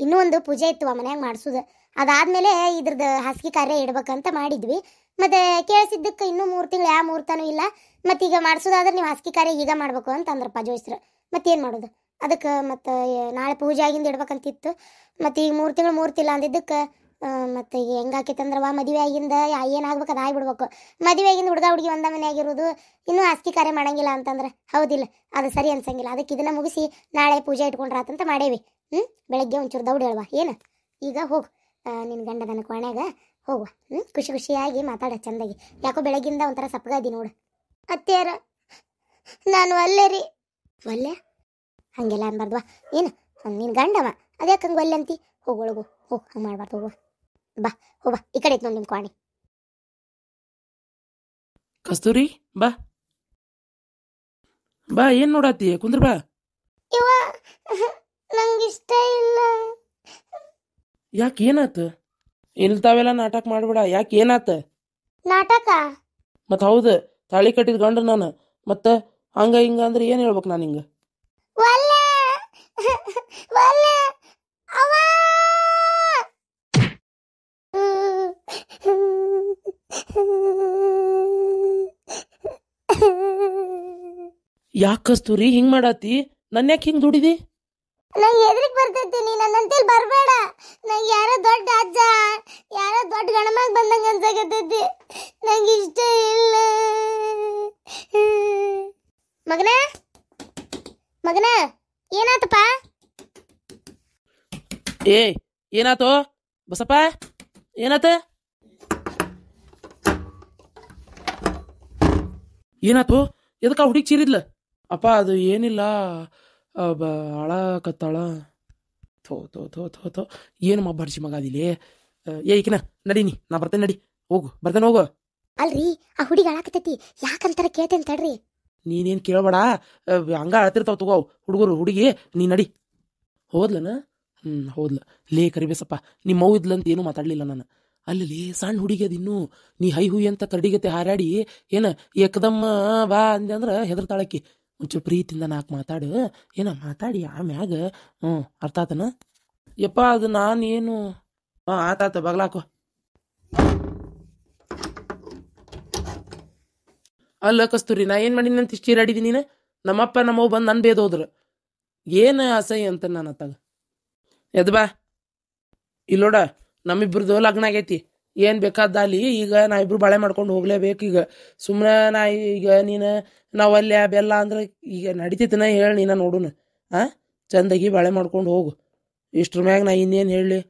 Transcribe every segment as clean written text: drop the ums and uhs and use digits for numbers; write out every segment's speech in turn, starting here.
ಇನ್ನೂ ಒಂದು ಪೂಜೆ ಇತ್ತು ಮನ್ಯಾಗ ಮಾಡಿಸೋದು. ಅದಾದ್ಮೇಲೆ ಇದ್ರದ್ದು ಹಾಸಿಗೆ ಕಾರ್ಯ ಇಡ್ಬೇಕಂತ ಮಾಡಿದ್ವಿ. ಮತ್ತೆ ಕೇಳಿಸಿದ್ದಕ್ಕೆ ಇನ್ನೂ 3 ತಿಂಗಳು ಯಾವ ಮುಹೂರ್ತನೂ ಇಲ್ಲ. ಮತ್ತೀಗ ಮಾಡಿಸೋದಾದ್ರೆ ನೀವು ಹಾಸಿಗೆ ಕಾರ್ಯ ಈಗ ಮಾಡಬೇಕು ಅಂತ ಅಂದ್ರಪ್ಪ ಜೋಯಿಸ್ರು. ಮತ್ತೇನು ಮಾಡೋದು? ಅದಕ್ಕೆ ಮತ್ತೆ ನಾಳೆ ಪೂಜೆ ಆಗಿಂದ ಇಡ್ಬೇಕಂತಿತ್ತು. ಮತ್ತು ಈಗ 3 ತಿಂಗಳು ಮುಹೂರ್ತಿಲ್ಲ ಅಂದಿದ್ದಕ್ಕೆ ಮತ್ತು ಈಗ ಹೆಂಗಾಕೈತಂದ್ರವ ಮದುವೆ ಆಗಿಂದ ಏನಾಗ್ಬೇಕು ಅದು ಆಗಿಬಿಡ್ಬೇಕು. ಮದುವೆ ಆಗಿಂದ ಹುಡುಗ ಹುಡುಗಿ ಒಂದ ಮನೆ ಆಗಿರೋದು, ಇನ್ನೂ ಹಾಸಿಗೆ ಕಾರ್ಯ ಮಾಡಂಗಿಲ್ಲ ಅಂತಂದ್ರೆ ಹೌದಿಲ್ಲ, ಅದು ಸರಿ ಅನ್ಸಂಗಿಲ್ಲ. ಅದಕ್ಕೆ ಇದನ್ನು ಮುಗಿಸಿ ನಾಳೆ ಪೂಜೆ ಇಟ್ಕೊಂಡ್ರಾತಂತ ಮಾಡೇವಿ. ಬೆಳಗ್ಗೆ ಒಂಚೂರು ದೌಡ್ ಹೇಳುವ ಏನು. ಈಗ ಹೋಗು ನಿನ್ನ ಗಂಡದನ ಕೋಣ್ಯಾಗ ಹೋಗುವ. ಖುಷಿ ಖುಷಿಯಾಗಿ ಮಾತಾಡ ಚಂದಾಗಿ. ಯಾಕೋ ಬೆಳಗ್ಗಿಂದ ಒಂಥರ ಸಪ್ಪಗಾದಿ ನೋಡು. ಅತ್ತೆಯರ ನಾನು ಅಲ್ಲೇ ರೀ. ಒಲ್ಲೆ ಹಂಗೆಲ್ಲ ಅನ್ಬಾರ್ದವ. ಏನು ನಿನ್ನ ಗಂಡವ ಅದ್ಯಾಕೆ ಹಂಗೆ ಒಲ್ಲೆ ಅಂತಿ? ಹೋಗೊಳಗು ಹೋಗು, ಹಂಗೆ ಮಾಡ್ಬಾರ್ದು. ಹೋಗುವ ಬಾ ಹೋಗ, ಈ ಕಡೆ ಐತೆ ನೋಡಿ ನಿಮ್ಮ ಕೋಣೆ. ಕಸ್ತೂರಿ ಬಾ ಬಾ, ಏನ್ ನೋಡತ್ತಿ? ಕುಂದ್ರ ಬಾ. ಇವ ನಂಗೆ ಇಷ್ಟ ಇಲ್ಲ. ಯಾಕೆ ಏನಾತ? ಇಲ್ತಾವೆಲ್ಲ ನಾಟಕ ಮಾಡ್ಬೇಡ. ಯಾಕೆ ಏನಾತ? ನಾಟಕ ಮತ್ ಹೌದು, ತಾಳಿ ಕಟ್ಟಿದ ಗಂಡ ನಾನು. ಮತ್ತ ಹಂಗ ಹಿಂಗ ಅಂದ್ರೆ ಏನ್ ಹೇಳ್ಬೇಕು ನಾನು ಹಿಂಗ? ಒಲ್ಲೆ ಒಲ್ಲೆ ಅವ ಯಾಕೆ ಕಸ್ತೂರಿ ಹಿಂಗ್ ಮಾಡಾತಿ? ನನ್ನ ಯಾಕೆ ಹಿಂಗ್ ದುಡಿದಿ? ನಂಗೆ ಎದ್ರಿಗೆ ಬರ್ತೈತಿ, ನೀ ನನ್ನಂತೇಳಿ ಬರಬೇಡ. ನಂಗೆ ಯಾರೋ ದೊಡ್ಡ ಅಜ್ಜ, ಯಾರೋ ದೊಡ್ಡ ಗಣಮಾಗ ಬಂದಂಗೆ ಅನ್ಸಾಕತ್ತೈತಿ. ನಂಗೆ ಇಷ್ಟ ಇಲ್ಲ. ಮಗನ ಮಗನ ಏನಾತಪ್ಪ? ಏ ಏನಾತೋ ಬಸಪ್ಪ? ಏನಾತ? ಏನಾತು? ಎದಕ್ಕ ಹುಡುಗಿ ಚೀರಿದ್ಲ? ಅಪ್ಪ ಅದು ಏನಿಲ್ಲ, ಅಳಕತ್ತಾಳ. ಥೋ ಥೋ ಥೋ ಥೋ ಥೋ ಏನು ಬಡ್ಸಿ ಮಗ ಅದಿಲಿ. ಈಕಿನ ನಡೀನಿ, ನಾ ಬರ್ತೇನೆ. ನಡಿ ಹೋಗು, ಬರ್ತೇನೆ ಹೋಗು. ಅಲ್ರಿ ಆ ಹುಡುಗಿ ಅಳಾಕತ್ತೈತಿ, ಯಾಕಂತಾರ ಕೇಳ್ತೇನೆ ತಡ್ರಿ. ನೀನೇನು ಕೇಳಬೇಡ, ಹಂಗ ಅಳ್ತಿರ್ತಾವ ತಗೋ ಹುಡುಗರು. ಹುಡುಗಿ ನೀ ನಡಿ. ಹೋದ್ಲನ? ಹೋದ್ಲ. ಲೇ ಕರಿಬೇಸಪ್ಪ, ನಿಮ್ಮ ಮೌ ಇದ್ಲಂತ ಏನು ಮಾತಾಡ್ಲಿಲ್ಲ ನಾನು. ಅಲ್ಲಿ ಸಣ್ಣ ಹುಡುಗಿ ಅದಿನ್ನು. ನೀ ಹೈ ಹುಯಿ ಅಂತ ಕರಡಿಗತೆ ಹಾರಾಡಿ ಏನ ಏಕದಮ್ಮ ಬಾ ಅಂದೆ ಅಂದ್ರೆ ಹೆದರ್ತಾಳಕ್ಕಿ. ಒಂಚೂರು ಪ್ರೀತಿಯಿಂದ ನಾಲ್ಕು ಮಾತಾಡು, ಏನ ಮಾತಾಡಿ ಆಮ್ಯಾಗ ಅರ್ಥ ಆತನ? ಯಪ್ಪ ಅದು ನಾನೇನು ಆತಾತ. ಬಗ್ಲಾಕೋ. ಅಲ್ಲ ಕಸ್ತೂರಿ, ನಾ ಏನು ಮಾಡೀನಿ ಅಂತ ಇಷ್ಟು ಚೀರಾಡಿದ್ದೀನಿ ನೀನು? ನಮ್ಮಪ್ಪ ನಮ್ಮವ್ ಬಂದು ನನ್ನ ಬೇದೋದ್ರು. ಏನು ಅಸಹ್ಯ ಅಂತ ನಾನು ಅತ್ತಾಗ. ಎದ್ ಬಾ. ಇಲ್ಲೋಡ, ನಮ್ಮಿಬ್ರದ್ದು ಲಗ್ನ ಆಗೈತಿ. ಏನು ಬೇಕಾದಲ್ಲಿ ಈಗ ನಾ ಇಬ್ರು ಬಾಳೆ ಮಾಡ್ಕೊಂಡು ಹೋಗ್ಲೇಬೇಕು. ಈಗ ಸುಮ್ಮನೆ ನಾ ಈಗ ನಾವು ಅಲ್ಲೇ ಬೆಲ್ಲ ಅಂದ್ರೆ ಈಗ ನಡಿತೈತಿನ ಹೇಳಿ ನೀನ ನೋಡುನು. ಚಂದಾಗಿ ಬಾಳೆ ಮಾಡ್ಕೊಂಡು ಹೋಗು. ಇಷ್ಟ್ರ ಮ್ಯಾಗ ನಾ ಇನ್ನೇನು ಹೇಳಲಿ?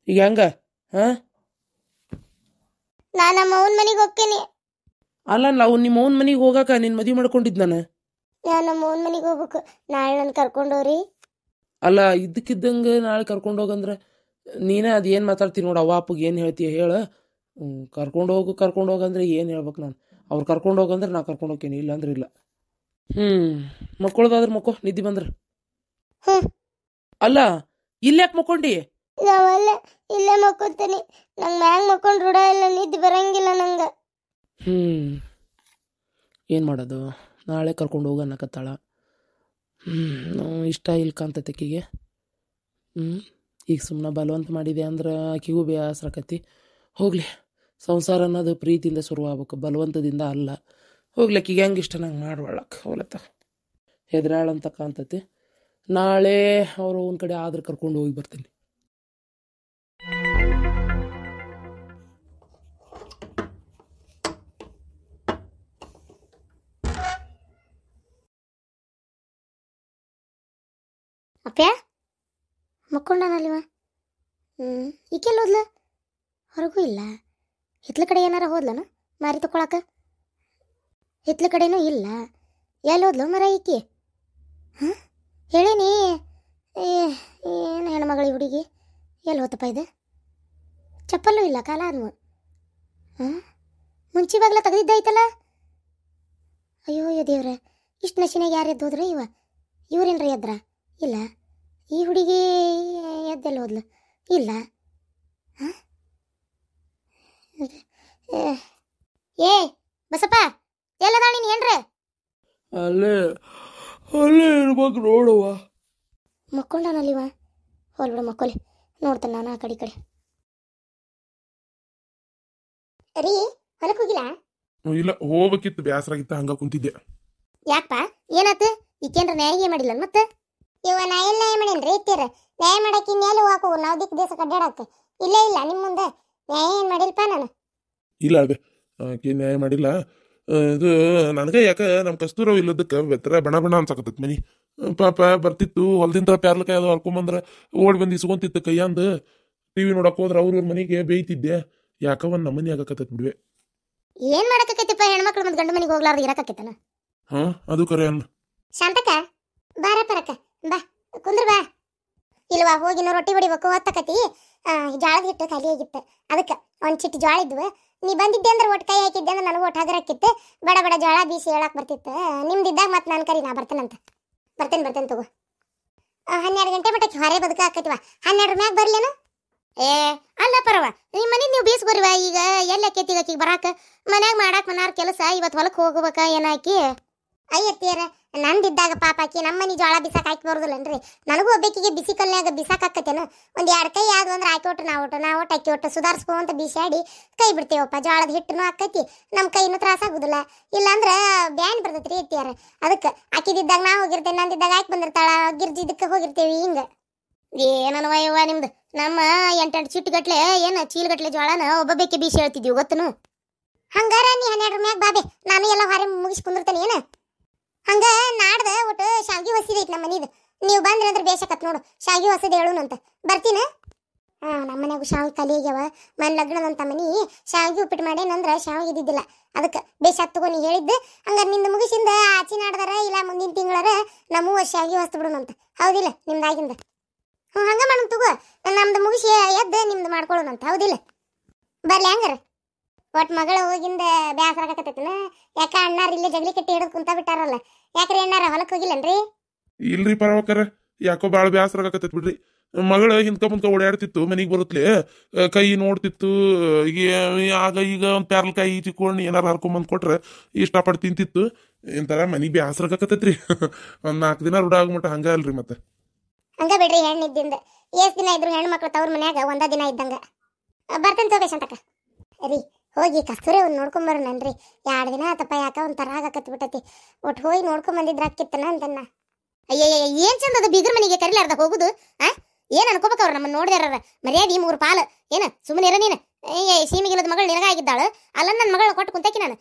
ಈಗ ಹೆಂಗ? ನಾನು ನಮ್ಮ ಅವನ ಮನೆಗೆ ಹೋಗ್ತೀನಿ. ಅಲ್ಲ, ನಾವು ನಿಮ್ಮ ಅವನ ಮನೆಗೆ ಹೋಗಾಕ ನಿನ್ನ ಮದುವೆ ಮಾಡ್ಕೊಂಡಿದ್ದು ನಾನು ನಮ್ಮ ಅವನ ಮನೆಗೆ ಹೋಗ್ಬೇಕು. ನಾಳೆ ನಾನು ಕರ್ಕೊಂಡೋರಿ. ಅಲ್ಲ, ಇದ್ದಕ್ಕಿದ್ದಂಗೆ ನಾಳೆ ಕರ್ಕೊಂಡು ಹೋಗಂದ್ರೆ ನೀನೇ ಅದು ಏನು ಮಾತಾಡ್ತೀನಿ ನೋಡು. ಅವ್ವ ಅಪ್ಪಗೆ ಏನು ಹೇಳ್ತೀಯ ಹೇಳ. ಕರ್ಕೊಂಡು ಹೋಗಂದ್ರೆ ಏನು ಹೇಳ್ಬೇಕು ನಾನು? ಅವ್ರು ಕರ್ಕೊಂಡು ಹೋಗಂದ್ರೆ ನಾ ಕರ್ಕೊಂಡು ಹೋಗ್ತೀನಿ, ಇಲ್ಲ ಅಂದ್ರೆ ಇಲ್ಲ. ಮಕ್ಕಳದಾದ್ರೆ ಮಕ್ಕೋ, ನಿದ್ದೆ ಬಂದ್ರೆ. ಅಲ್ಲ, ಇಲ್ಲ್ಯಾಕೆ ಮಕ್ಕೊಂಡಿ? ನಾವಲ್ಲೇ ಇಲ್ಲೇ ಮಕ್ಕೋತೀನಿ. ನಂಗೆ ಮ್ಯಾಗ ಮಕ್ಕೊಂಡು ರೂಢ ಇಲ್ಲ, ನಿದ್ದೆ ಬರಂಗಿಲ್ಲ ನಂಗೆ. ಏನು ಮಾಡೋದು? ನಾಳೆ ಕರ್ಕೊಂಡು ಹೋಗ ಅನ್ನಕತ್ತಾಳ. ಇಷ್ಟ ಇಲ್ಲ ಕಾಂತತೆಕಿಗೆ. ಈಗ ಸುಮ್ಮನೆ ಬಲವಂತ ಮಾಡಿದೆ ಅಂದ್ರೆ ಆಕಿಗೂ ಬೇಸರಕತಿ. ಹೋಗ್ಲಿ, ಸಂಸಾರ ಅನ್ನೋದು ಪ್ರೀತಿಯಿಂದ ಶುರು ಆಗ್ಬೇಕು, ಬಲವಂತದಿಂದ ಅಲ್ಲ. ಹೋಗ್ಲಿಕ್ಕೆ ಈಗ ಹೆಂಗೆ ಇಷ್ಟ ನಂಗೆ ಮಾಡ್ಬಾಳಕ್ಕೆ ಹೋಲತ್ತ ಹೆದ್ರಾಳಂತ ಕಾಂತತಿ. ನಾಳೆ ಅವರು ಒಂದು ಕಡೆ ಆದ್ರೆ ಕರ್ಕೊಂಡು ಹೋಗಿ ಬರ್ತೀನಿ. ಅಪ್ಪ ಮಕ್ಕೊಂಡನಲ್ಲಿವ? ಈಕೆಲ್ಲ ಹೋದ್ಲ? ಹೊರಗೂ ಇಲ್ಲ. ಹಿತ್ಲ ಕಡೆ ಏನಾರ ಹೋದ್ಲನ ಮಾರಿ ತಕೊಳಕ? ಹಿತ್ಲ ಕಡೆನೂ ಇಲ್ಲ. ಎಲ್ಲಿ ಹೋದ್ಲು ಮರ ಈಕಿ? ಹೇಳೀನಿ. ಏನು ಹೆಣ್ಮಗಳು ಹುಡುಗಿ? ಎಲ್ಲಿ ಹೋತಪ್ಪ ಇದು? ಚಪ್ಪಲ್ಲೂ ಇಲ್ಲ, ಕಾಲ ಆದ್ಮು. ಮುಂಚೆ ಬಾಗ್ಲ ತೆಗೆದಿದ್ದಾಯ್ತಲ್ಲ. ಅಯ್ಯೋ ದೇವ್ರೆ, ಇಷ್ಟು ನಶಿನಾಗ ಯಾರು ಎದ್ದು ಹೋದ್ರೆ? ಇವ್ರೇನ್ರಿ ಎದ್ರ? ಇಲ್ಲ. ಈ ಹುಡುಗಿ ಎದ್ದೆಲ್ಲ ಹೋದ್ಲು? ಇಲ್ಲ. ಏ ಬಸಪ್ಪ, ಎಲ್ಲದ ನೀನು ಏನ್ರ? ಅಲ್ಲೇ ಅಲ್ಲೇ ಇರ್ಬೇಕು ನೋಡುವ. ಮಕ್ಕೊಂಡನಲ್ಲಿವ? ಹೋಲ್ ಬಿಡು ಮಕ್ಕೋಲಿ ನೋಡ್ತಾನೆ ನಾನು ಆ ಕಡೆ ಈ ಕಡೆ. ರೀ ಹೊಲಕ್ಕೆ ಹೋಗಿಲ್ಲ? ಇಲ್ಲ ಹೋಗ್ಬೇಕಿತ್ತು, ಬ್ಯಾಸರಾಗಿತ್ತ, ಹಂಗ ಕುಂತಿದ್ದೆ. ಯಾಕಪ್ಪ ಏನಾತು? ಈಕೇನ್ರ ನ್ಯಾಯ ಮಾಡಿಲ್ಲ ಮತ್ತೆ? ಇವ ನಾ ಎಲ್ಲ ನ್ಯಾಯ ಮಾಡೇನ್ರಿ ಇತ್ತೀರ? ನ್ಯಾಯ ಮಾಡಕ್ಕೆ ಇನ್ನೆಲ್ಲ ಹಾಕೋ ನಾವು ದಿಕ್ಕ ದೇಶ ಕಡ್ಡಾಡಕ್ಕೆ ಇಲ್ಲೇ ಇಲ್ಲ ನಿಮ್ಮ ಮುಂದೆ ನ್ಯಾಯ ಏನು ಮಾಡಿಲ್ಪ ನಾನು. ಇಲ್ಲ ಅದೇ ಆಕಿ ನ್ಯಾಯ ಮಾಡಿಲ್ಲ. ಇದು ನನಗೆ ಯಾಕೆ ನಮ್ಮ ಕಸ್ತೂರವ್ ಇಲ್ಲದಕ್ಕೆ ಬೆತ್ತರ ಬಣ ಬಣ ಅನ್ಸಕತ್ತೈತಿ ಮನಿ. ಪಾಪ ಬರ್ತಿತ್ತು ಹೊಲದಿಂದ ಪ್ಯಾರ್ಲಕಾಯಿ ಅದು ಹರ್ಕೊಂಬಂದ್ರೆ ಓಡಿ ಬಂದು ಇಸ್ಕೊಂತಿತ್ತು ಕೈಯಂದು. ಟಿವಿ ನೋಡಕ್ ಹೋದ್ರೆ ಅವ್ರ ಮನೆಗೆ ಬೇಯ್ತಿದ್ದೆ. ಯಾಕ ಒಂದು ನಮ್ಮನಿ ಆಗಕತ್ತೈತಿ ಬಿಡ್ವೆ. ಏನ್ ಮಾಡಕತ್ತೈತಿಪ್ಪ? ಹೆಣ್ಮಕ್ಳು ಮತ್ತೆ ಗಂಡ ಮನೆಗೆ ಹೋಗ್ಲಾರ್ದು ಇರಕತ್ತೈತನ? ಹಾ ಅದು ಕರೆ ಅನ್ನ. ಶಾಂತಕ್ಕ ಬಾರ ಪರಕ್ಕ ಬಾ ಕುಂದ್ರ ಬಾ. ಇಲ್ವಾ ಹೋಗಿ ನಾವು ರೊಟ್ಟಿ ಹೊಡಿಬೇಕು ಹೊತ್ತಕತಿ. ಜಾಳದ ಹಿಟ್ಟು ಖಾಲಿ ಆಗಿತ್ತು, ಅದಕ್ಕೆ ಒಂದು ಚಿಟ್ಟು ಜೋಳ ಇದ್ವು. ನೀ ಬಂದಿದ್ದೆ ಅಂದ್ರೆ ಒಟ್ಟು ಕೈ ಹಾಕಿದ್ದೆ ಅಂದ್ರೆ ನನಗೂ ಒಟ್ಟು ಹಗರಾಕಿತ್ತು. ಬಡ ಬಡ ಜೋಳ ಬೀಸಿ ಹೇಳಕ್ ಬರ್ತಿತ್ತು. ನಿಮ್ದಿದ್ದಾಗ ಮತ್ತೆ ನಾನು ಕರಿ ನಾ ಬರ್ತೇನಂತ. ಬರ್ತೇನೆ ತಗೋ. 12 ಗಂಟೆ ಮಟ್ಟಕ್ಕೆ ಹೊರೆ ಬದುಕ ಹಾಕೈತಿವ. 12 ಮ್ಯಾಗ ಬರ್ಲೇನು? ಏ ಅಲ್ಲ ಪರವ, ನಿಮ್ಮ ಮನೆ ನೀವು ಬೀಸ್ಬೋರಿವ. ಈಗ ಎಲ್ಲ ಕೆತ್ತಿಗಕ್ಕಿಗೆ ಬರಾಕ ಮನ್ಯಾಗ ಮಾಡಾಕ ಮನಾರ್ ಕೆಲಸ. ಇವತ್ತು ಹೊಲಕ್ಕೆ ಹೋಗ್ಬೇಕ ಏನಾಕಿ? ಅಯ್ಯತ್ತೀರ ನಂದಿದ್ದಾಗ ಪಾಪ ಆಕಿ ನಮ್ಮ ಮನೆ ಜೋಳ ಬಿಸಾಕ್ ಹಾಕಿ ಬರೋದಿಲ್ಲನ್ರಿ. ನನಗೂ ಒಬ್ಬಾಕಿಗೆ ಬಿಸಿ ಕಲ್ಯಾಗ ಬಿಸಾಕ್ ಹಾಕತ್ತೇನು? ಒಂದು 2 ಕೈ ಯಾವ್ದು ಅಂದ್ರೆ ಆಕಿ ಒಟ್ಟು ನಾವು ಒಟ್ಟು ಅಕ್ಕಿ ಒಟ್ಟು ಸುಧಾರಿಸ್ಕೊಂತ ಬಿಸಾಡಿ ಕೈ ಬಿಡ್ತೇವಪ್ಪ. ಜೋಳದ ಹಿಟ್ಟನು ಹಾಕೈತಿ, ನಮ್ಮ ಕೈನೂ ತ್ರಾಸ ಆಗುದಿಲ್ಲ. ಇಲ್ಲಾಂದ್ರೆ ಬ್ಯಾನ್ ಬರ್ತೈತ್ರಿ ಇತ್ತೀರ. ಅದಕ್ಕೆ ಆಕಿದಿದ್ದಾಗ ನಾ ಹೋಗಿರ್ತೇನೆ, ನಂದಿದ್ದಾಗ ಆಕಿ ಬಂದಿರ್ತಾಳ, ಗಿರ್ಜಿದ್ದಕ್ಕೆ ಹೋಗಿರ್ತೇವಿ. ಹಿಂಗ ಏನನ್ವ ಯವ್ವ ನಿಮ್ದು? ನಮ್ಮ 8 ಚಿಟ್ಟುಗಟ್ಲೆ ಏನು ಚೀಲಗಟ್ಲೆ ಜೋಳನ ಒಬ್ಬೊಬ್ಬಕ್ಕೆ ಬೀಸಿ ಹೇಳ್ತಿದ್ವಿ ಗೊತ್ತನು? ಹಂಗಾರ ನೀ 12 ಮ್ಯಾಗ ಬಾಬೆ, ನಾನು ಎಲ್ಲ ಹೊರೆ ಮುಗಿಸಿ ಕುಂದಿರ್ತೇನೆ. ಏನು ಹಂಗ ನಾಡ್ದ ಒಟ್ಟು ಶಾವಿಗೆ ಹೊಸಿದೈತಿ ನಮ್ಮ ಮನಿದು. ನೀವು ಬಂದ್ರಿ ಅಂದ್ರೆ ಬೇಸಕತ್ ನೋಡು. ಶಾವಿಗೆ ಹೊಸದ ಹೇಳುನಂತ ಬರ್ತೀನಿ. ನಮ್ಮ ಮನ್ಯಾಗ ಶಾವಿಗೆ ಖಾಲಿ ಆಗ್ಯಾವ. ಮನೆ ಲಗ್ನದಂತ ಮನಿ ಶಾವಿಗೆ ಉಪ್ಪಿಟ್ಟು ಮಾಡೇನಂದ್ರೆ ಶಾವಿಗೆ ಇದ್ದಿದ್ದಿಲ್ಲ. ಅದಕ್ಕೆ ಬೇಸತ್ ತಗೋ ನೀ ಹೇಳಿದ್ದು. ಹಂಗಾರೆ ನಿಂದು ಮುಗಿಸಿಂದ ಆಚೆ ನಾಡ್ದಾರ ಇಲ್ಲ ಮುಂದಿನ ತಿಂಗಳರ ನಮ್ಮೂ ಶಾವಿಗೆ ಹೊಸ್ತು ಬಿಡೋಣಂತ. ಹೌದಿಲ್ಲ? ನಿಮ್ದಾಗಿಂದ ಹಂಗ ಮಾಡೋಣ ತಗೋ. ನಮ್ದು ಮುಗಿಸಿ ಎದ್ದು ನಿಮ್ದು ಮಾಡ್ಕೊಳ್ಳೋಣಂತ. ಹೌದಿಲ್ಲ? ಬರ್ಲಿ ಹಂಗಾರ. ಒಟ್ಟು ಮಗಳ ಹೋಗಿಂದ ಬ್ಯಾಸರ ಆಗಕತ್ತೈತನ? ಯಾಕ ಅಣ್ಣಾರ ಇಲ್ಲೇ ಜಗಲಿ ಕಟ್ಟಿ ಹಿಡಿದು ಕುಂತ ಬಿಟ್ಟಾರಲ್ಲ? ಯಾಕ್ರಿ ಅಣ್ಣಾರ ಹೊಲಕ್ಕೆ ಹೋಗಿಲ್ಲನ್ರಿ? ಇಲ್ರಿ ಪರವಕ್ಕರ, ಯಾಕೋ ಭಾಳ ಬ್ಯಾಸರ ಆಗಕತ್ತೈತಿ ಬಿಡ್ರಿ. ಮಗಳ ಹಿಂದ್ಕ ಮುಂದ್ಕ ಓಡಾಡ್ತಿತ್ತು, ಮನಿಗೆ ಬರುತ್ತಲೆ ಕೈ ನೋಡ್ತಿತ್ತು. ಈಗ ಒಂದು ಪ್ಯಾರ್ಲಕಾಯಿ ಚಿಕ್ಕೋಣಿ ಏನಾರು ಹರ್ಕೊಂಬಂದು ಕೊಟ್ರೆ ಇಷ್ಟಪಟ್ಟು ತಿಂತಿತ್ತು. ಇಂಥರ ಮನಿಗೆ ಬ್ಯಾಸರ ಆಗಕತ್ತೈತ್ರಿ. ಒಂದು 4 ದಿನ ರೂಢ ಆಗ್ಮಟ ಹಂಗ ಅಲ್ರಿ. ಮತ್ತೆ ಹಂಗ ಬಿಡ್ರಿ, ಹೆಣ್ಣಿದ್ದಿಂದ ಎಷ್ಟ್ ದಿನ ಇದ್ರು ಹೆಣ್ಣು ಮಕ್ಳು ತವ್ರ ಮನ್ಯಾಗ ಒಂದ ದಿನ ಇದ್ದಂಗ. ಬರ್ತೇನೆ ತಗೋಬೇಕ ಅಂತಕ ರೀ. ಹೋಗಿ ಕಸ್ತೂರಿ ಒಂದು ನೋಡ್ಕೊಂಬರೋಣನ್ರಿ. 2 ದಿನ ಆತಪ್ಪ, ಯಾಕ ಒಂಥರ ಆಗಕತ್ ಬಿಟ್ಟತಿ. ಒಟ್ಟು ಹೋಗಿ ನೋಡ್ಕೊಂಬಂದಿದ್ರ ಅಕ್ಕಿತ್ತನ ಅಂತನ್ನ. ಅಯ್ಯಯ್ಯ ಏನ್ ಚಂದ ಅದು ಬೀಗ್ರ ಮನೆಗೆ ಕರಿಲಾರ್ದ ಹೋಗುದು. ಏನ್ ಅನ್ಕೋಬೇಕ ಅವ್ರು ನಮ್ಮನ್ನ ನೋಡ್ಯಾರ ಮರ್ಯಾದಿ 3 ಪಾಲು. ಏನ ಸುಮ್ಮನೆ ಇರ ನೀನು? ಸೀಮಿಗಿಲ್ಲದ ಮಗಳು ನಿನಗಾಗಿದ್ದಾಳು ಅಲ್ಲ? ನನ್ನ ಮಗಳನ್ನ ಕೊಟ್ಟು ಕುಂತಾಕಿ ನಾನು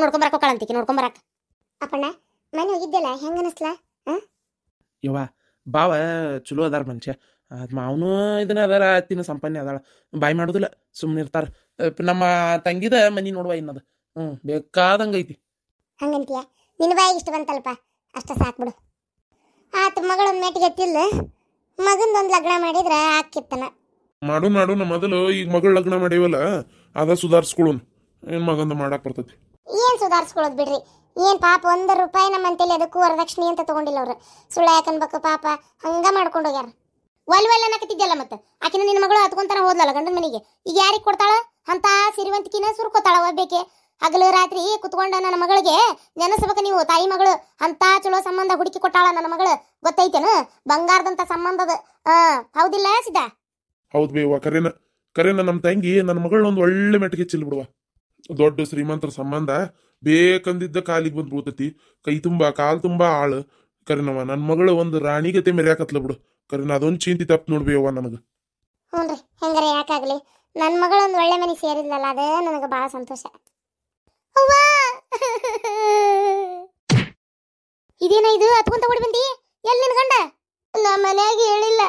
ನೋಡ್ಕೊಂಬರಕ್ ಹೋಗ್ಕಳಂತಿಕಿ. ನೋಡ್ಕೊಂಬರಕ್ ಅಪ್ಪಣ್ಣ ಮನೆ ಹೋಗಿದ್ದೆಲ್ಲ ಹೆಂಗ ಅನಸ್ಲಾ? ಯವ್ವ ಬಾವ ಚಲೋ ಅದಾರ ಮನುಷ್ಯ. ಮಾವನು ಇದನ್ನ ಅದಾರ, ಅತ್ತಿನ ಸಂಪನ್ನೆ ಅದಾಳ, ಬಾಯ್ ಮಾಡೋದಿಲ್ಲ, ಸುಮ್ಮನೆ ಇರ್ತಾರ. ನಮ್ಮ ತಂಗಿದ ಮನಿ ನೋಡುವ ಇನ್ನದ ಬೇಕಾದಂಗೈತಿ. ಹಂಗಂತೀಯ? ನಿನ್ನ ಬಾಯಿಗೆ ಇಷ್ಟ ಬಂತಲ್ಪ, ಅಷ್ಟ ಸಾಕ್ಬಿಡು. ಆತ ಮಗಳೊಂದು ಮೆಟ್ಟಿಗೆ ಎತ್ತಿಲ್ಲ, ಮಗಂದೊಂದು ಲಗ್ನ ಮಾಡಿದ್ರ ಆಕಿತ್ತನ. ಮಾಡು ಮೊದಲು ಈಗ ಮಗಳ ಲಗ್ನ ಮಾಡೇವಲ್ಲ, ಅದ ಸುಧಾರಿಸ್ಕೊಳ್ಳೋನು. ಏನ್ ಮಗಂದ ಮಾಡಾಕ್ ಬರ್ತೈತಿ? ಏನ್ ಸುಧಾರಿಸ್ಕೊಳ್ಳೋದು ಬಿಡ್ರಿ. ಏನ್ ಪಾಪ 1 ರೂಪಾಯಿ ನಮ್ಮಂತೇಳಿ ಅದಕ್ಕೂ ವರದಕ್ಷಿಣೆ ಅಂತ ತಗೊಂಡಿಲ್ಲ ಅವ್ರು. ಸುಳ್ಳ ಯಾಕನ್ಬೇಕು ಪಾಪ, ಹಂಗ ಮಾಡ್ಕೊಂಡು ಹೋಗ್ಯಾರ. ಒಲ್ ಅನ್ನಕತ್ತಿದ್ದಲ್ಲ ಮತ್ತೆ ಆಕಿನ ನಿನ್ನ ಮಗಳು ಹತ್ಕೊಂತಾನ ಹೋದ್ಲಲ್ಲ ಗಂಡನ ಮನೆಗೆ. ಈಗ ಯಾರಿಗೆ ಕೊಡ್ತಾಳ ಅಂತ ಸಿರಿವಂತಿಕಿನ ಸುರ್ಕೋತಾಳ ಒಬ್ಬೇಕೆ. ಹಗಲು ರಾತ್ರಿ ಕುತ್ಕೊಂಡ ನನ್ನ ಮಗಳಿಗೆ ನೆನಸ್ಬೇಕು ನೀವು. ತಾಯಿ ಮಗಳು ಅಂತ ಚಲೋ ಸಂಬಂಧ ಹುಡುಕಿ ಕೊಟ್ಟಾಳ ನನ್ನ ಮಗಳು, ಗೊತ್ತೈತೇನು? ಬಂಗಾರದಂತ ಸಂಬಂಧದ. ಹೌದಿಲ್ಲ ಸಿದ್ಧ? ಹೌದ್ ಬೇವ, ಕರೆನ ನಮ್ಮ ತಂಗಿ ನನ್ನ ಮಗಳನ್ನ ಒಂದು ಒಳ್ಳೆ ಮೆಟ್ಟಿಗೆ ಚಿಲ್ ಬಿಡುವ. ದೊಡ್ಡ ಶ್ರೀಮಂತರ ಸಂಬಂಧ ಬೇಕಂದಿದ್ದ ಕಾಲಿಗೆ ಬಂದ್ ಬೀಳ್ತತಿ. ಕೈ ತುಂಬಾ ಕಾಲ್ ತುಂಬಾ ಆಳು. ಕರೆನವ ನನ್ನ ಮಗಳು ಒಂದು ರಾಣಿಗತೆ ಮೆರ್ಯಾಕತ್ಲ ಬಿಡು. ಕರೆನ ಅದೊಂದು ಚಿಂತಿ ತಪ್ಪು ನೋಡ್ಬೇವ ನನಗ. ಹ್ಞೂನ್ರಿ, ಹೆಂಗಾರ ಯಾಕಾಗ್ಲಿ ನನ್ನ ಮಗಳೊಂದು ಒಳ್ಳೆ ಮನೆ ಸೇರಿದ್ಲಲ್ಲ, ಅದೇ ನನಗೆ ಬಹಳ ಸಂತೋಷ. ಇದೇನ ಇದು ಹತ್ಕೊಂತ ಓಡಿ ಬಂದಿ? ಎಲ್ಲಿ ನಿನ್ ಗಂಡ? ನಮ್ಮ ಮನ್ಯಾಗ ಹೇಳಿಲ್ಲ.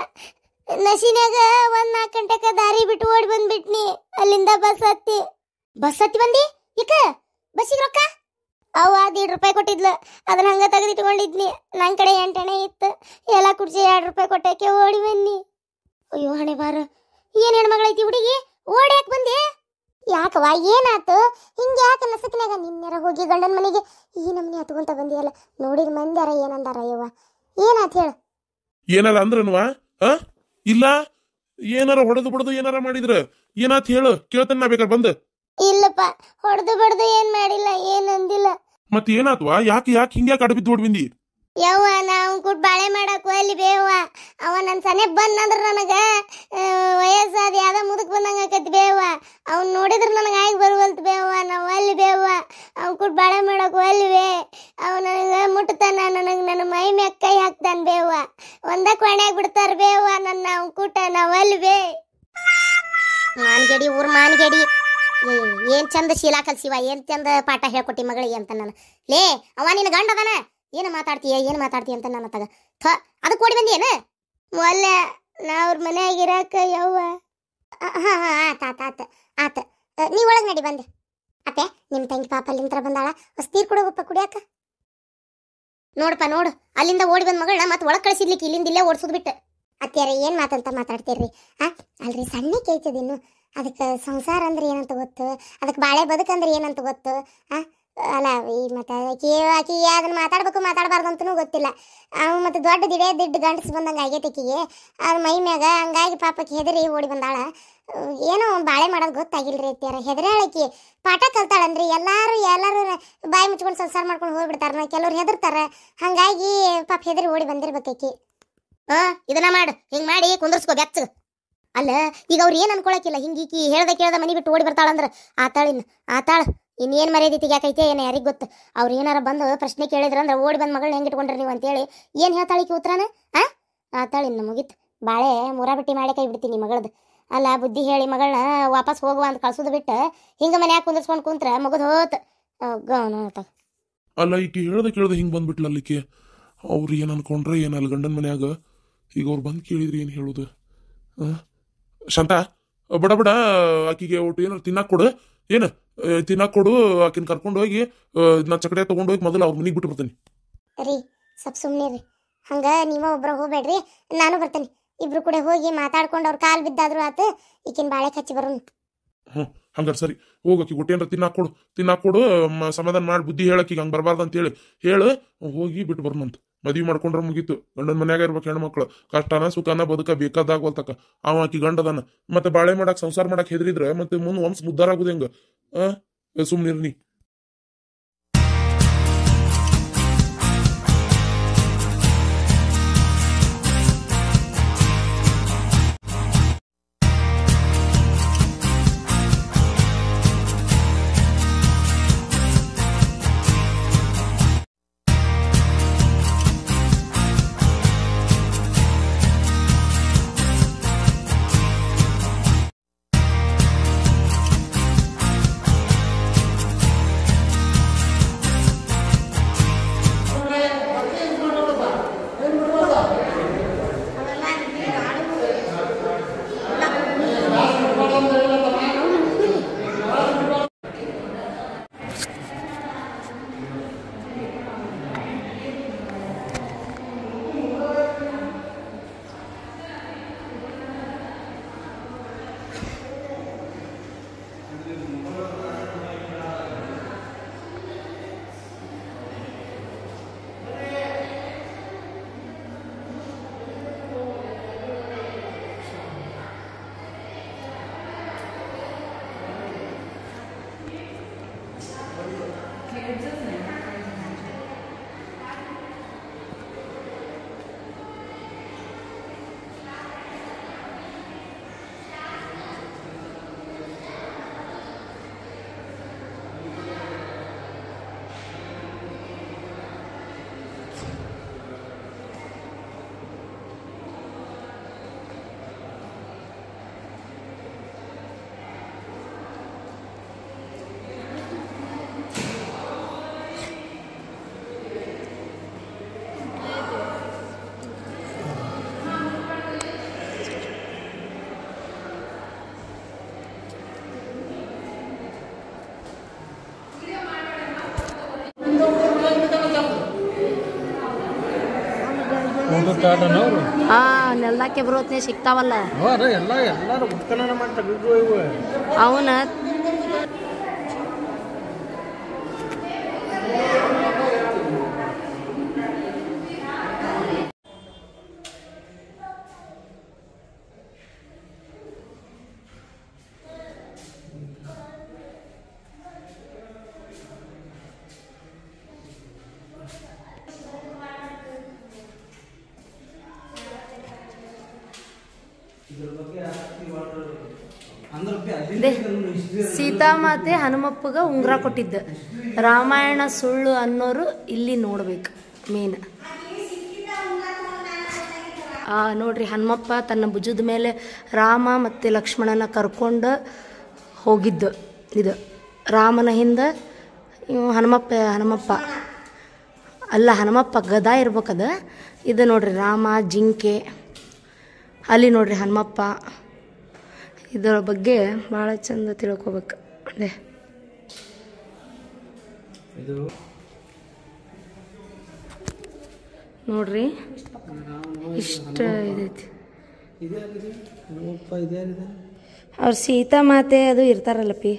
ನಶಿನ್ಯಾಗ 4 ಗಂಟೆಕ ದಾರಿ ಬಿಟ್ಟು ಓಡಿ ಬಂದ್ಬಿಟ್ನಿ. ಅಲ್ಲಿಂದ ಬಸ್ ಹತ್ತಿ ಬಂದಿ? ಇಕ ಬಸ್ಸಿಗೆ ರೊಕ್ಕ ಅವ 1.5 ರೂಪಾಯಿ ಕೊಟ್ಟಿದ್ಲು, ಅದನ್ನ ಹಂಗ ತೆಗೆದಿಟ್ಕೊಂಡಿದ್ನಿ. ನನ್ನ ಕಡೆ 8 ಅಣೆ ಇತ್ತು, ಎಲ್ಲ ಕುಡ್ಸಿ 2 ರೂಪಾಯಿ ಕೊಟ್ಟಕ್ಕೆ ಓಡಿ ಬನ್ನಿ. ಅಯ್ಯೋ ಹಣೆ ಬಾರ, ಏನ್ ಹೆಣ್ಮಗಳೈತಿ ಹುಡುಗಿ, ಓಡ್ಯಾಕ್ ಬಂದೆ? ಯಾಕವ ಏನಾತು? ಹಿಂಗೆ ಯಾಕೆ ನಸಕ್ನಾಗ ನಿನ್ನೆರ ಹೋಗಿ ಗಂಡನ ಮನೆಗೆ ಈ ನಮ್ನಿ ಹತ್ಕೊಂತ ಬಂದಿಯಲ್ಲ? ನೋಡಿದ ಮಂದ್ಯಾರ ಏನಂದಾರ? ಯವ್ವ ಏನಾತ್ ಹೇಳ? ಏನಾರ ಅಂದ್ರನ್ವಾ? ಇಲ್ಲ ಏನಾರ ಹೊಡೆದು ಬಿಡದು ಏನಾರ ಮಾಡಿದ್ರ ಏನಾತ್ ಹೇಳು, ಕೇಳ್ತಾನ ನಾ ಬೇಕಾರೆ ಬಂದ. ಇಲ್ಲಪ್ಪ, ಹೊಡೆದು ಬಡ್ದು ಏನ್ ಮಾಡಿಲ್ಲ, ಏನ್ ಅಂದಿಲ್ಲ. ಮತ್ ಏನಾತ್ವಾ? ಯಾಕೆ ಹಿಂಗ್ಯಾಕೆ ಅಡಬಿದ್ದು ಓಡ್ ಬಂದಿ? ಯವ್ವ ನಾವು ಅವ್ನ್ ಕೂಟ್ ಬಾಳೆ ಮಾಡಕ್ ಅಲ್ಲಿ ಬೇವ ಅವ ನನ್ನ ಸನೆ ಬಂದಂದ್ರ ನನಗ ವಯಸ್ಸಾದ ಯಾವ್ದ ಮುದಕ್ ಬಂದಂಗ ಆಕತಿ ಬೇವ ಅವ್ನ್ ನೋಡಿದ್ರ ನನಗ ಆಗಿ ಬರುವಲ್ತ ಬೇವ ನಾವ್ ಅಲ್ಲಿ ಬೇವ ಅವ್ನ್ ಕೂಟ್ ಬಾಳೆ ಮಾಡಕ್ ಅಲ್ವೇ ಅವ ನನಗ ಮುಟ್ತಾನ ನನ್ನ ಮೈ ಮ್ಯಾಗ ಕೈ ಹಾಕ್ತಾನ ಬೇವ ಒಂದ ಕೊಣ್ಯಾಗ ಬಿಡ್ತಾರ ಬೇವ ನನ್ನ ಅವ್ನ್ ಕೂಟ ನಾವ್ ಅಲ್ವೇ ಮಾನ್ಗೇಡಿ ಊರ್ ಮಾನ್ಗೇಡಿ ಏನ್ ಚಂದ ಶೀಲಾ ಕಲ್ಸಿವ ಏನ್ ಚಂದ ಪಾಠ ಹೇಳ್ಕೊಟ್ಟಿ ಮಗಳಿಗೆ ಅಂತ ನಾನು ಲೇ ಅವ ನಿನ್ನ ಗಂಡ ಅದನ ಏನು ಮಾತಾಡ್ತೀಯ ಅಂತ ನನ್ನ ತಗ ಅದಕ್ಕೆ ಓಡಿ ಬಂದಿ ಏನು ಮೊಲ್ಲ ನಾ ಅವ್ರ ಮನ್ಯಾಗ ಇರಾಕ ಯವ್ವ ಹಾ ಆತ ನೀ ಒಳಗ್ ನಡಿ ಬಂದೆ ಅತ್ತೆ ನಿಮ್ ತಂಗಿ ಪಾಪ ಅಲ್ಲಿಂತ್ರ ಬಂದಾಳ ನೀರ್ ಕೊಡೋಗಪ್ಪ ಕುಡಿಯಾಕ ನೋಡಪ್ಪ ನೋಡು ಅಲ್ಲಿಂದ ಓಡಿ ಬಂದ ಮಗಳನ್ನ ಮತ್ತೆ ಒಳಗ್ ಕಳಿಸಿದ್ಲಿಕ್ಕೆ ಇಲ್ಲಿಂದ ಇಲ್ಲೇ ಓಡಿಸೋದ್ ಬಿಟ್ಟು ಅತ್ಯಾರ ಏನ್ ಮಾತಂತ ಮಾತಾಡ್ತೀರ್ರಿ ಅಲ್ರಿ ಸಣ್ಣ ಕೇಳ್ತದಿನ್ನು ಅದಕ್ಕೆ ಸಂಸಾರ ಅಂದ್ರೆ ಏನಂತ ಗೊತ್ತು ಅದಕ್ಕೆ ಬಾಳೆ ಬದುಕಂದ್ರೆ ಏನಂತ ಗೊತ್ತು ಅಲ್ಲ ಈ ಮತ್ತೆ ಆಕಿ ಅದನ್ನ ಮಾತಾಡಬಾರ್ದು ಅಂತನೂ ಗೊತ್ತಿಲ್ಲ ಅವ್ ಮತ್ತೆ ದೊಡ್ಡ ದಿಡ್ಡು ಗಂಡಸ್ ಬಂದಂಗೆ ಆಗೈತೆ ಆಕಿಗೆ ಅದ್ ಮೈ ಮ್ಯಾಗ ಹಂಗಾಗಿ ಪಾಪಕ್ಕೆ ಹೆದರಿ ಓಡಿ ಬಂದಾಳ ಏನೋ ಬಾಳೆ ಮಾಡೋದು ಗೊತ್ತಾಗಿಲ್ರಿ ಅತ್ಯಾರ ಹೆದರಾಳಕಿ ಪಾಠ ಕಲ್ತಾಳನ್ರಿ ಎಲ್ಲಾರು ಬಾಯಿ ಮುಚ್ಕೊಂಡು ಸಂಸಾರ ಮಾಡ್ಕೊಂಡು ಹೋಗ್ಬಿಡ್ತಾರ ಕೆಲವ್ರು ಹೆದರ್ತಾರ ಹಂಗಾಗಿ ಪಾಪ ಹೆದರಿ ಓಡಿ ಬಂದಿರ್ಬೇಕಿ ಇದನ್ನ ಮಾಡು ಹಿಂಗ್ ಮಾಡಿ ಕುಂದರ್ಸ್ಕೋ ಬೆಚ್ಚ ಅಲ್ಲ ಈಗ ಅವ್ರು ಏನ್ ಅನ್ಕೊಳಕಿಲ್ಲ ಹಿಂಗೀಕಿ ಹೇಳ್ದ ಕೇಳ್ದ ಮನಿ ಬಿಟ್ಟು ಓಡಿ ಬರ್ತಾಳಂದ್ರ ಆತಾಳ ಇನ್ನೇನ್ ಮರ್ಯಾದೆ ಯಾಕೈತೆ ಏನ ಯಾರಿಗ್ ಗೊತ್ತು ಅವ್ರು ಏನಾರ ಬಂದು ಪ್ರಶ್ನೆ ಕೇಳಿದ್ರಂದ್ರ ಓಡಿ ಬಂದ್ ಮಗಳನ್ನ ಹೆಂಗ್ ಇಟ್ಕೊಂಡ್ರಿ ನೀವು ಅಂತೇಳಿ ಏನ್ ಹೇಳ್ತಾಳಿಕಿ ಉತ್ತರನ ಆತಾಳಿನ್ನ ಮುಗಿತ್ ಬಾಳೆ ಮುರಾಬಿಟ್ಟಿ ಮಾಡಿ ಕೈ ಬಿಡ್ತೀನಿ ಮಗಳದ್ ಅಲ್ಲ ಬುದ್ಧಿ ಹೇಳಿ ಮಗಳನ್ನ ವಾಪಸ್ ಹೋಗುವ ಅಂತ ಕಳ್ಸೋದು ಬಿಟ್ಟು ಹಿಂಗ ಮನ್ಯಾಗ ಕುಂದರ್ಸ್ಕೊಂಡ್ ಕುಂತ್ರ ಮುಗದ್ ಹೋತ್ ಅಲ್ಲ ಈಕಿ ಕೇಳ್ದ ಹಿಂಗ್ ಬಂದ್ಬಿಟ್ಲ ಅಲ್ಲಿಕ್ಕೆ ಅವ್ರು ಏನ್ ಅನ್ಕೊಂಡ್ರೆ ಏನಲ್ಲ ಗಂಡನ ಮನ್ಯಾಗ ಈಗ ಅವ್ರು ಬಂದ್ ಕೇಳಿದ್ರಿ ಏನ್ ಹೇಳುದು ಶಾಂತ ಬಡ ಆಕಿಗೆ ಒಟ್ಟು ಏನಾರು ತಿನ್ನಾಕ್ ಕೊಡು ಏನು ತಿನ್ನಾಕ್ ಕೊಡು ಆಕಿನ ಕರ್ಕೊಂಡು ಹೋಗಿ ನಾ ಚಕಡೆ ತಗೊಂಡು ಹೋಗಿ ಮೊದಲು ಅವ್ರ ಮನಿಗೆ ಬಿಟ್ಟು ಬರ್ತೇನೆ ರೀ ಸ್ವಲ್ಪ ಸುಮ್ಮನೆ ರೀ ಹಂಗ ನೀವ ಒಬ್ರ ಹೋಗ್ಬೇಡ್ರಿ ನಾನು ಬರ್ತೇನೆ ಇಬ್ರು ಕೂಡ ಹೋಗಿ ಮಾತಾಡ್ಕೊಂಡು ಅವ್ರ ಕಾಲ್ ಬಿದ್ದಾದ್ರು ಆತ ಈಕಿನ ಬಾಳೆ ಹಚ್ಚಿ ಬರೋನು ಹಂಗಾರ ಸರಿ ಹೋಗಕಿ ಒಟ್ಟು ಏನಾರ ತಿನ್ನಾಕ್ ಕೊಡು ಸಮಾಧಾನ ಮಾಡಿ ಬುದ್ಧಿ ಹೇಳಕ್ಕೀಗ ಹಂಗೆ ಬರಬಾರ್ದು ಅಂತ ಹೇಳು ಹೋಗಿ ಬಿಟ್ಟು ಬರೋಣಂತ ಮದ್ವಿ ಮಾಡ್ಕೊಂಡ್ರೆ ಮುಗೀತು ಗಂಡನ ಮನ್ಯಾಗ ಇರ್ಬೇಕು ಹೆಣ್ಮಕ್ಳು ಕಷ್ಟನ ಸುಖನ ಬದುಕ ಬೇಕಾದಾಗೋಲ್ತಕ ಅವ ಆಕಿ ಗಂಡದನ ಮತ್ತೆ ಬಾಳೆ ಮಾಡಕ್ ಸಂಸಾರ ಮಾಡಕ್ ಹೆದರಿದ್ರೆ ಮತ್ತೆ ಮುಂದೆ ವಂಶ ಉದ್ಧಾರ ಆಗುದ ಹೆಂಗ ಸುಮ್ನಿರ್ನಿ ನೆಲ್ದಾಕೆ ಬರೋತ್ನೇ ಸಿಗ್ತಾವಲ್ಲ ಎಲ್ಲಾರು ಉತ್ಖನನ ಮಾಡಿ ತೆಗೆದು ಇವು ಅವನ ಸೀತಾಮಾತೆ ಹನುಮಪ್ಪಗ ಉಂಗುರ ಕೊಟ್ಟಿದ್ದ. ರಾಮಾಯಣ ಸುಳ್ಳು ಅನ್ನೋರು ಇಲ್ಲಿ ನೋಡ್ಬೇಕು ಮೇನ್. ನೋಡ್ರಿ ಹನುಮಪ್ಪ ತನ್ನ ಭುಜದ ಮೇಲೆ ರಾಮ ಮತ್ತು ಲಕ್ಷ್ಮಣನ ಕರ್ಕೊಂಡು ಹೋಗಿದ್ದು. ಇದು ರಾಮನ ಹಿಂದೆ ಹನುಮಪ್ಪ ಅಲ್ಲ, ಹನುಮಪ್ಪ ಗದಾ ಇರ್ಬೇಕದ. ಇದು ನೋಡ್ರಿ ರಾಮ, ಜಿಂಕೆ, ಅಲ್ಲಿ ನೋಡ್ರಿ ಹನುಮಪ್ಪ. ಇದರ ಬಗ್ಗೆ ಭಾಳ ಚಂದ ತಿಳ್ಕೊಬೇಕು. ಅದೇ ನೋಡ್ರಿ ಇಷ್ಟ ಇದೈತಿ. ಅವ್ರು ಸೀತಾಮಾತೆ ಅದು ಇರ್ತಾರಲ್ಲ ಪಿ,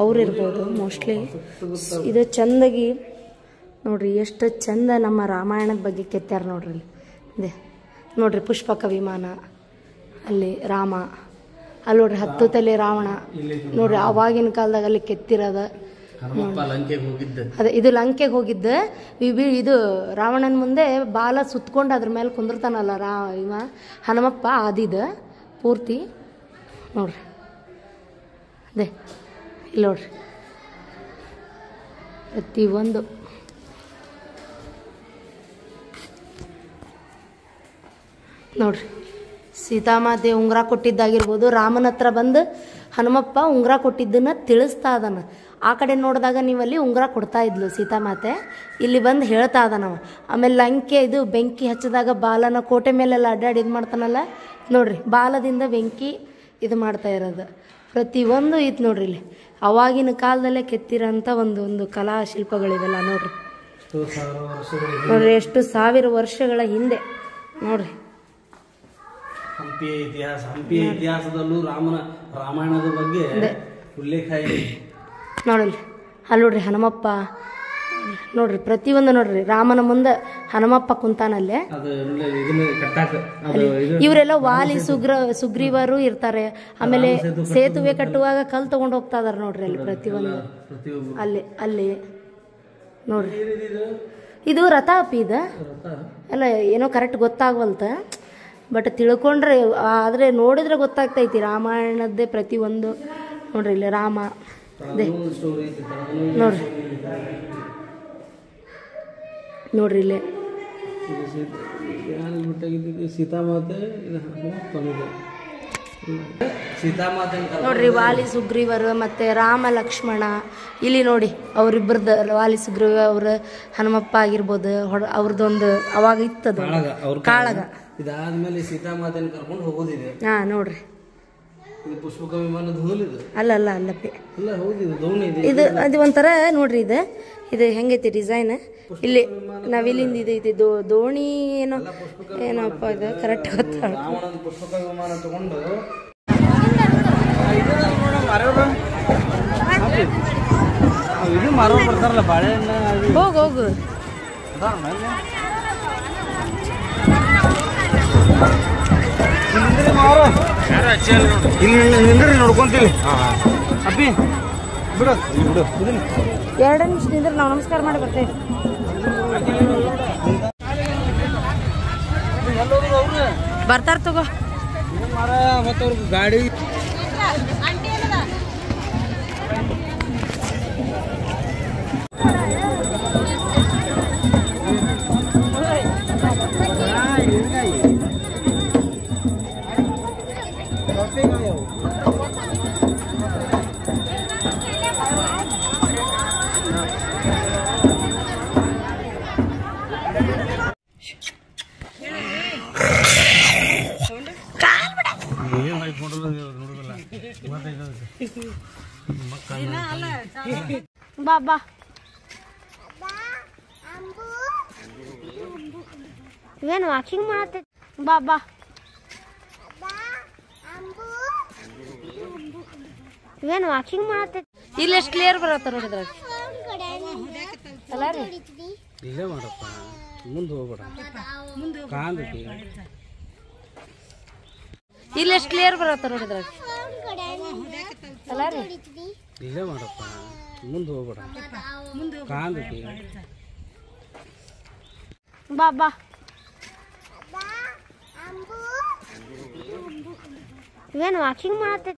ಅವ್ರು ಇರ್ಬೋದು ಮೋಸ್ಟ್ಲಿ. ಇದು ಚಂದಾಗಿ ನೋಡ್ರಿ, ಎಷ್ಟು ಚಂದ ನಮ್ಮ ರಾಮಾಯಣದ ಬಗ್ಗೆ ಕೆತ್ತಾರ ನೋಡ್ರಿ. ಅಲ್ಲಿ ಇದೆ ನೋಡ್ರಿ ಪುಷ್ಪಕ ವಿಮಾನ, ಅಲ್ಲಿ ರಾಮ, ಅಲ್ಲಿ ನೋಡ್ರಿ 10 ತಲೆ ರಾವಣ ನೋಡ್ರಿ. ಆವಾಗಿನ ಕಾಲದಾಗ ಅಲ್ಲಿ ಕೆತ್ತಿರೋದ ಅದೇ. ಇದು ಲಂಕೆಗೆ ಹೋಗಿದ್ದ. ಇದು ರಾವಣನ ಮುಂದೆ ಬಾಲ ಸುತ್ಕೊಂಡು ಅದ್ರ ಮೇಲೆ ಕುಂದಿರ್ತಾನಲ್ಲ ಇವ ಹನುಮಪ್ಪ, ಆದಿದ ಪೂರ್ತಿ ನೋಡ್ರಿ. ಅದೇ ಇಲ್ಲಿ ನೋಡ್ರಿ ಪ್ರತಿಯೊಂದು ನೋಡ್ರಿ. ಸೀತಾಮಾತೆ ಉಂಗುರ ಕೊಟ್ಟಿದ್ದಾಗಿರ್ಬೋದು, ರಾಮನ ಹತ್ರ ಬಂದು ಹನುಮಪ್ಪ ಉಂಗುರ ಕೊಟ್ಟಿದ್ದನ್ನು ತಿಳಿಸ್ತಾ ಇದ್ದಾನ. ಆ ಕಡೆ ನೋಡಿದಾಗ ನೀವಲ್ಲಿ ಉಂಗುರ ಕೊಡ್ತಾ ಇದ್ಲು ಸೀತಾಮಾತೆ, ಇಲ್ಲಿ ಬಂದು ಹೇಳ್ತಾ ಇದ್ದಾನವ. ಆಮೇಲೆ ಲಂಕೆ ಇದು ಬೆಂಕಿ ಹಚ್ಚಿದಾಗ ಬಾಲನ ಕೋಟೆ ಮೇಲೆಲ್ಲ ಅಡ್ಡಾಡಿ ಇದು ಮಾಡ್ತಾನಲ್ಲ ನೋಡ್ರಿ, ಬಾಲದಿಂದ ಬೆಂಕಿ ಇದು ಮಾಡ್ತಾ ಇರೋದು ಪ್ರತಿಯೊಂದು ಇತ್ತು ನೋಡ್ರಿ. ಇಲ್ಲಿ ಅವಾಗಿನ ಕಾಲದಲ್ಲೇ ಕೆತ್ತಿರೋಂಥ ಒಂದು ಕಲಾ ಶಿಲ್ಪಗಳಿವೆಲ್ಲ ನೋಡ್ರಿ. ನೋಡ್ರಿ ಎಷ್ಟು ಸಾವಿರ ವರ್ಷಗಳ ಹಿಂದೆ ನೋಡ್ರಿ. ಹಂಪಿ ಇತಿಹಾಸದಲ್ಲೂ ರಾಮಾಯಣದ ಬಗ್ಗೆ ಉಲ್ಲೇಖ ಇದೆ ನೋಡಲ್ಲಿ. ಅಲ್ಲಿ ನೋಡ್ರಿ ಹನುಮಪ್ಪ ನೋಡ್ರಿ, ಪ್ರತಿಯೊಂದು ನೋಡ್ರಿ. ರಾಮನ ಮುಂದೆ ಹನುಮಪ್ಪ ಕುಂತಾನಲ್ಲೇ. ಇವರೆಲ್ಲ ವಾಲಿ ಸುಗ್ರೀವರು ಇರ್ತಾರೆ. ಆಮೇಲೆ ಸೇತುವೆ ಕಟ್ಟುವಾಗ ಕಲ್ ತಗೊಂಡು ಹೋಗ್ತಾ ಇದಾರೆ ನೋಡ್ರಿ ಅಲ್ಲಿ ಪ್ರತಿಯೊಂದು. ಅಲ್ಲಿ ನೋಡ್ರಿ, ಇದು ರಥ ಅಪ್ಪಿ. ಇದು ಎಲ್ಲ ಏನೋ ಕರೆಕ್ಟ್ ಗೊತ್ತಾಗವಲ್ತ, ಬಟ್ ತಿಳ್ಕೊಂಡ್ರೆ ಆದರೆ ನೋಡಿದ್ರೆ ಗೊತ್ತಾಗ್ತೈತಿ ರಾಮಾಯಣದ್ದೇ ಪ್ರತಿಯೊಂದು ನೋಡ್ರಿ. ಇಲ್ಲಿ ರಾಮ ಅದೇ ನೋಡ್ರಿ, ನೋಡ್ರಿ ಇಲ್ಲಿ ಸೀತಾಮಾತೆ ನೋಡ್ರಿ. ವಾಲಿ ಸುಗ್ರೀವರು ಮತ್ತೆ ರಾಮ ಲಕ್ಷ್ಮಣ ಇಲ್ಲಿ ನೋಡಿ, ಅವರಿಬ್ಬರದ್ದು ವಾಲಿ ಸುಗ್ರೀವ ಅವ್ರ ಹನುಮಪ್ಪ ಆಗಿರ್ಬೋದು. ಅವ್ರದ್ದೊಂದು ಅವಾಗ ಇತ್ತದ ಕಾಳಗ. ಇದಾದ್ಮೇಲೆ ಸೀತಾಮಾತೆನ ಕರ್ಕೊಂಡು ಹೋಗೋದಿದೆ. ಹಾ ನೋಡ್ರಿ, ಪುಷ್ಪಕ ವಿಮಾನದ ಹೋಲಿದು ಅಲ್ಲಪ್ಪಿ. ಅಲ್ಲ ಹೌದಿದು ದೋಣಿ ಇದೆ. ಇದು ಅದು ಒಂಥರ ನೋಡ್ರಿ. ಇದು ಹೆಂಗೈತಿ ಡಿಸೈನ್. ಇಲ್ಲಿ ನಾವಿಲ್ಲಿಂದ ಇದು ದೋಣಿ ಏನಪ್ಪ ಇದು ಕರೆಕ್ಟ್ ಗೊತ್ತಾಗ. ರಾವಣನ ಪುಷ್ಪಕ ವಿಮಾನ ತಗೊಂಡು ಇದು ಮಾರೋರು ಬರ್ತಾರಲ್ಲ ಬಾಳೆಹಣ್ಣು. ಹೋಗು ಇಲ್ಲಿ ನೋಡ್ಕೊಂತೀವಿ ಅಪ್ಪಿ. ಬಿಡು 2 ನಿಮಿಷ ನಿಂದ್ರೆ ನಾವು ನಮಸ್ಕಾರ ಮಾಡಿ ಬರ್ತೇವೆ. ಬರ್ತಾರ ತಗೋ ಮತ್ತೆ ಅವ್ರಿಗೆ ಗಾಡಿ ಬಾ ಏನು ವಾಕಿಂಗ್ ಮಾಡತ್ತೈತಿ. ಬಾ ಏನು ವಾಕಿಂಗ್ ಮಾಡತ್ತೈತಿ. ಇಲ್ಲಿ ಎಷ್ಟು ಕ್ಲಿಯರ್ ಬರತ್ತ ನೋಡಿದ್ರಾಗ ಅಲ್ಲ ರೀ. ಇಲ್ಲೇ ಮಾಡಪ್ಪ, ಮುಂದೆ ಹೋಗ್ಬೇಡ ಕಾಂದಕ್ಕೆ. ಇಲ್ಲಿ ಎಷ್ಟು ಕ್ಲಿಯರ್ ಬರತ್ತ ನೋಡಿದ್ರಾಗ ಅಲ್ಲ ರೀ. ಇಲ್ಲೇ ಮಾಡಪ್ಪ, ಮುಂದೆ ಹೋಗ್ಬೇಡ ಕಾಂದಕ್ಕೆ. ಬಾ ಏನು ವಾಕಿಂಗ್ ಮಾಡತ್ತೈತಿ.